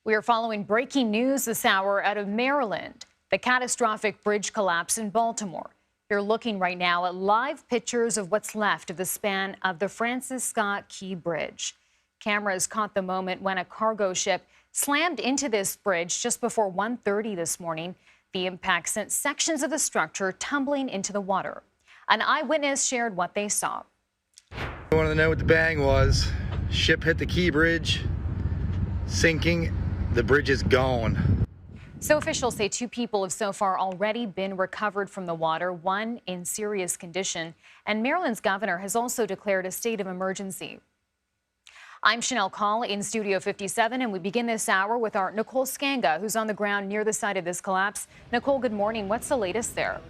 We are following breaking news this hour out of Maryland, the catastrophic bridge collapse in Baltimore. You're looking right now at live pictures of what's left of the span of the Francis Scott Key Bridge. Cameras caught the moment when a cargo ship slammed into this bridge just before 1:30 this morning. The impact sent sections of the structure tumbling into the water. An eyewitness shared what they saw. I wanted to know what the bang was. Ship hit the Key Bridge, sinking. The bridge is gone. So officials say 2 people have so far already been recovered from the water, 1 in serious condition, and Maryland's governor has also declared a state of emergency. I'm Chanel Call in Studio 57, and we begin this hour with our Nicole Sganga, who's on the ground near the site of this collapse. Nicole, good morning. What's the latest there?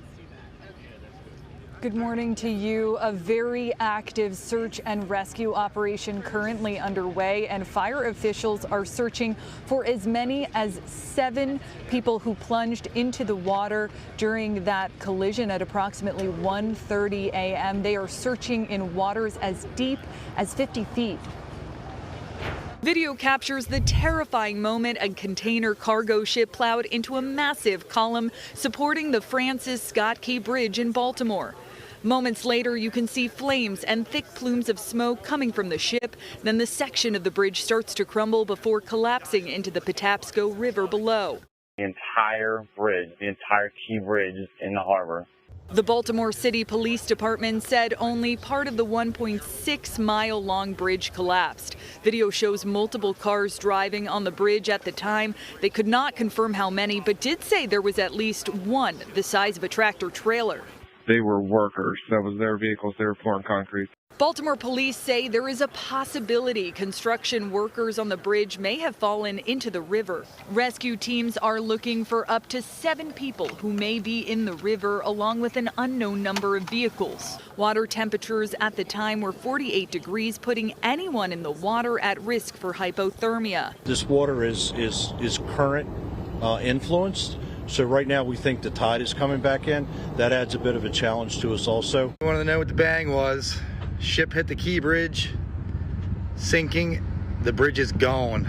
Good morning to you. A very active search and rescue operation currently underway, and fire officials are searching for as many as 7 people who plunged into the water during that collision at approximately 1:30 a.m. They are searching in waters as deep as 50 feet. Video captures the terrifying moment a container cargo ship plowed into a massive column supporting the Francis Scott Key Bridge in Baltimore. Moments later, you can see flames and thick plumes of smoke coming from the ship. Then the section of the bridge starts to crumble before collapsing into the Patapsco River below. The entire bridge, the entire Key Bridge is in the harbor. The Baltimore City Police Department said only part of the 1.6-mile-long bridge collapsed. Video shows multiple cars driving on the bridge at the time. They could not confirm how many, but did say there was at least one the size of a tractor trailer. They were workers. That was their vehicles. They were pouring concrete. Baltimore police say there is a possibility construction workers on the bridge may have fallen into the river. Rescue teams are looking for up to 7 people who may be in the river, along with an unknown number of vehicles. Water temperatures at the time were 48 degrees, putting anyone in the water at risk for hypothermia. This water is current influenced. So right now we think the tide is coming back in. That adds a bit of a challenge to us also. I wanted to know what the bang was. Ship hit the Key Bridge, sinking. The bridge is gone.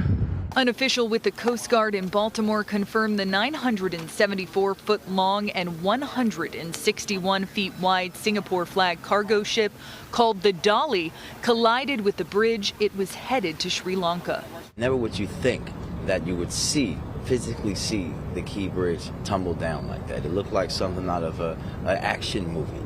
An official with the Coast Guard in Baltimore confirmed the 974-foot long and 161 feet wide Singapore flag cargo ship called the Dolly collided with the bridge. It was headed to Sri Lanka. Never would you think that you would physically see the Key Bridge tumble down like that. It looked like something out of an action movie.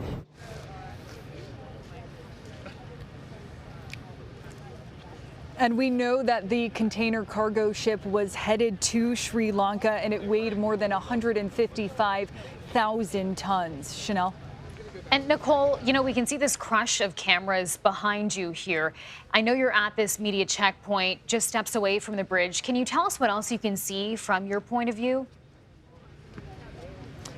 And we know that the container cargo ship was headed to Sri Lanka, and it weighed more than 155,000 tons. Chanel? And Nicole, you know, we can see this crush of cameras behind you here. I know you're at this media checkpoint just steps away from the bridge. Can you tell us what else you can see from your point of view?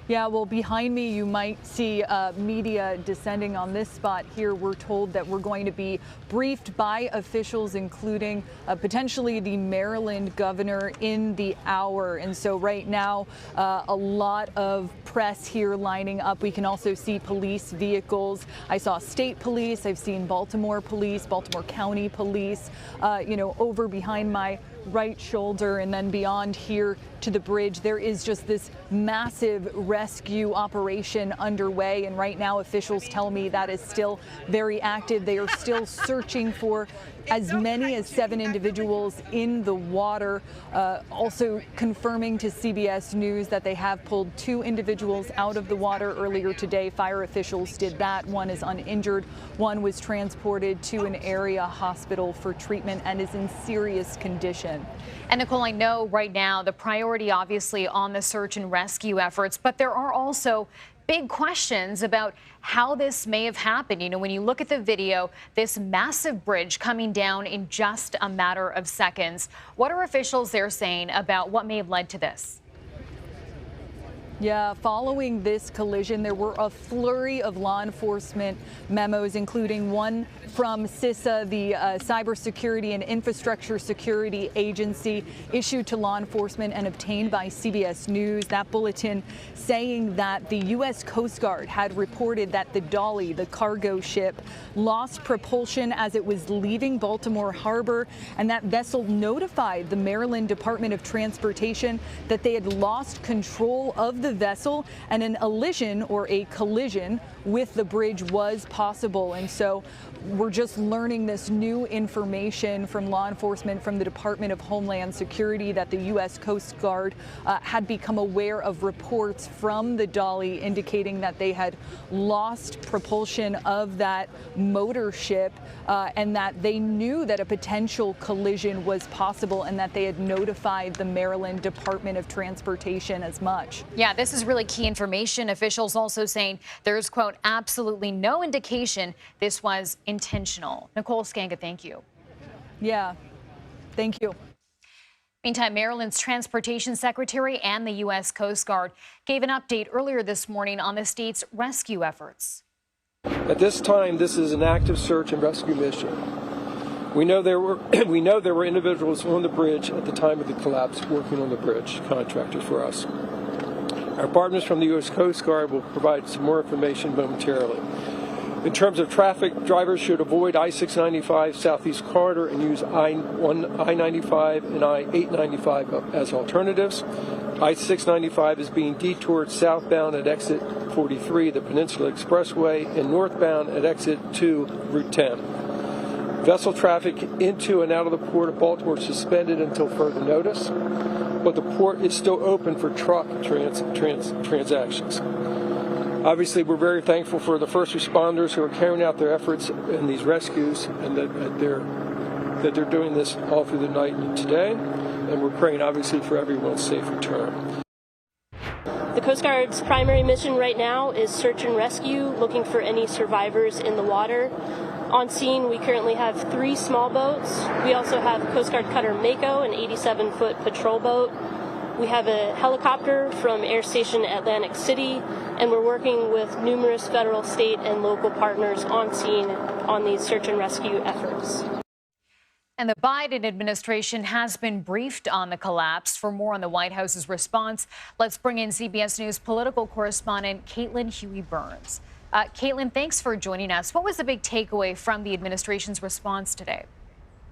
Yeah, well, behind me, you might see media descending on this spot here. We're told that we're going to be briefed by officials, including potentially the Maryland governor, in the hour. And so right now, a lot of press here lining up. We can also see police vehicles. I saw state police. I've seen Baltimore police, Baltimore County police, over behind my right shoulder, and then beyond here to the bridge. There is just this massive rescue operation underway, and right now officials tell me that is still very active. They are still searching for as many as 7 individuals in the water, also confirming to CBS News that they have pulled 2 individuals out of the water earlier today. Fire officials did that. One is uninjured. One was transported to an area hospital for treatment and is in serious condition. And Nicole, I know right now the priority obviously on the search and rescue efforts, but there are also big questions about how this may have happened. You know, when you look at the video, this massive bridge coming down in just a matter of seconds. What are officials there saying about what may have led to this? Yeah, following this collision, there were a flurry of law enforcement memos, including one from CISA, the Cybersecurity and Infrastructure Security Agency, issued to law enforcement and obtained by CBS News. That bulletin saying that the U.S. Coast Guard had reported that the Dolly, the cargo ship, lost propulsion as it was leaving Baltimore Harbor, and that vessel notified the Maryland Department of Transportation that they had lost control of the vessel and an collision with the bridge was possible. And so we're just learning this new information from law enforcement from the Department of Homeland Security that the U.S. Coast Guard had become aware of reports from the Dolly indicating that they had lost propulsion of that motor ship and that they knew that a potential collision was possible and that they had notified the Maryland Department of Transportation as much. Yeah, this is really key information. Officials also saying there's, quote, absolutely no indication this was intentional. Nicole, Sganga, thank you. Yeah, thank you. Meantime, Maryland's Transportation Secretary and the U.S. Coast Guard gave an update earlier this morning on the state's rescue efforts. At this time, this is an active search and rescue mission. We know there were individuals on the bridge at the time of the collapse working on the bridge, contractors for us. Our partners from the U.S. Coast Guard will provide some more information momentarily. In terms of traffic, drivers should avoid I-695 Southeast Corridor and use I-95 and I-895 as alternatives. I-695 is being detoured southbound at exit 43, the Peninsula Expressway, and northbound at exit 2, Route 10. Vessel traffic into and out of the Port of Baltimore is suspended until further notice, but the port is still open for truck transactions. Obviously, we're very thankful for the first responders who are carrying out their efforts in these rescues, and that they're doing this all through the night and today. And we're praying, obviously, for everyone's safe return. The Coast Guard's primary mission right now is search and rescue, looking for any survivors in the water. On scene, we currently have 3 small boats. We also have Coast Guard cutter Mako, an 87-foot patrol boat. We have a helicopter from Air Station Atlantic City, and we're working with numerous federal, state, and local partners on scene on these search and rescue efforts. And the Biden administration has been briefed on the collapse. For more on the White House's response, let's bring in CBS News political correspondent Caitlin Huey-Burns. Caitlin, thanks for joining us. What was the big takeaway from the administration's response today?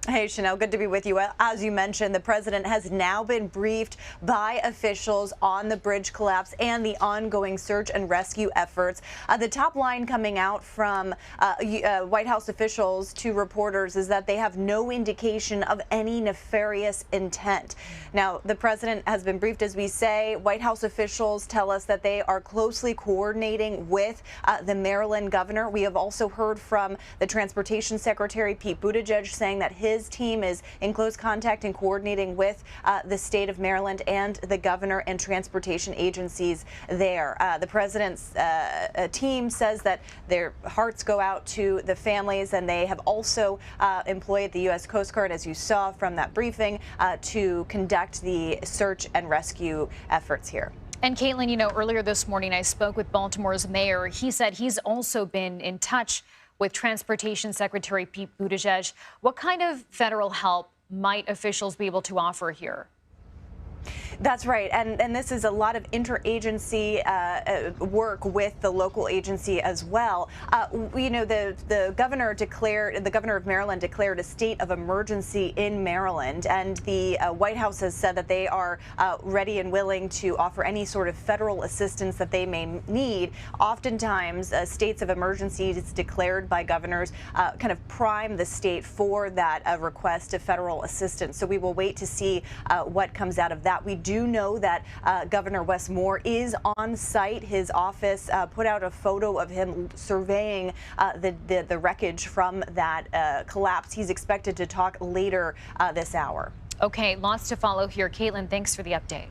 Hey, Chanel, good to be with you. As you mentioned, the president has now been briefed by officials on the bridge collapse and the ongoing search and rescue efforts. The top line coming out from White House officials to reporters is that they have no indication of any nefarious intent. Now, the president has been briefed, as we say. White House officials tell us that they are closely coordinating with the Maryland governor. We have also heard from the Transportation Secretary, Pete Buttigieg, saying that his team is in close contact and coordinating with the state of Maryland and the governor and transportation agencies there. The president's team says that their hearts go out to the families, and they have also employed the U.S. Coast Guard, as you saw from that briefing, to conduct the search and rescue efforts here. And Caitlin, you know, earlier this morning I spoke with Baltimore's mayor. He said he's also been in touch with Transportation Secretary Pete Buttigieg. What kind of federal help might officials be able to offer here? That's right, and this is a lot of interagency work with the local agency as well. You know, the governor of Maryland declared a state of emergency in Maryland, and the White House has said that they are ready and willing to offer any sort of federal assistance that they may need. Oftentimes, states of emergency declared by governors kind of prime the state for that request of federal assistance. So we will wait to see what comes out of that. We do know that Governor Wes Moore is on site. His office put out a photo of him surveying the wreckage from that collapse. He's expected to talk later this hour. Okay, lots to follow here. Caitlin, thanks for the update.